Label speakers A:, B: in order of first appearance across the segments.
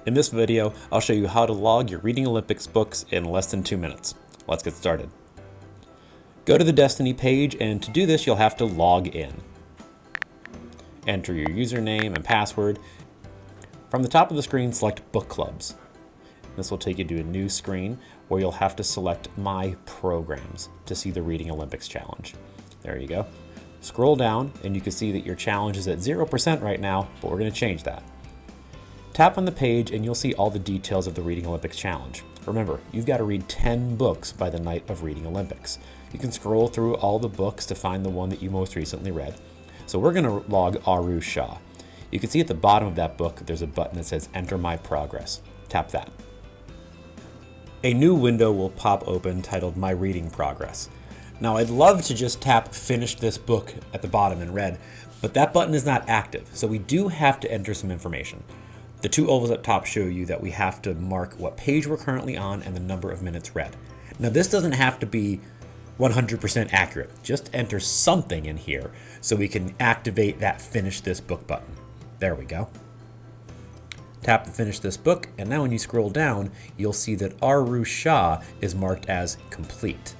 A: In this video, I'll show you how to log your Reading Olympics books in less than 2 minutes. Let's get started. Go to the Destiny page, and to do this, you'll have to log in. Enter your username and password. From the top of the screen, select Book Clubs. This will take you to a new screen where you'll have to select My Programs to see the Reading Olympics challenge. There you go. Scroll down, and you can see that your challenge is at 0% right now, but we're going to change that. Tap on the page and you'll see all the details of the Reading Olympics challenge. Remember, you've got to read 10 books by the night of Reading Olympics. You can scroll through all the books to find the one that you most recently read. So we're going to log Aru Shah. You can see at the bottom of that book there's a button that says Enter My Progress. Tap that. A new window will pop open titled My Reading Progress. Now I'd love to just tap Finish this book at the bottom in red, but that button is not active, so we do have to enter some information. The two ovals up top show you that we have to mark what page we're currently on and the number of minutes read. Now this doesn't have to be 100% accurate. Just enter something in here so we can activate that Finish This Book button. There we go. Tap the Finish This Book, and now when you scroll down, you'll see that Aru Shah is marked as complete.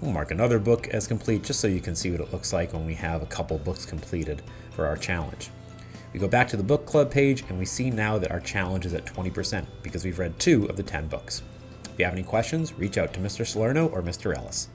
A: We'll mark another book as complete just so you can see what it looks like when we have a couple books completed for our challenge. We go back to the book club page and we see now that our challenge is at 20% because we've read 2 of the 10 books. If you have any questions, reach out to Mr. Salerno or Mr. Ellis.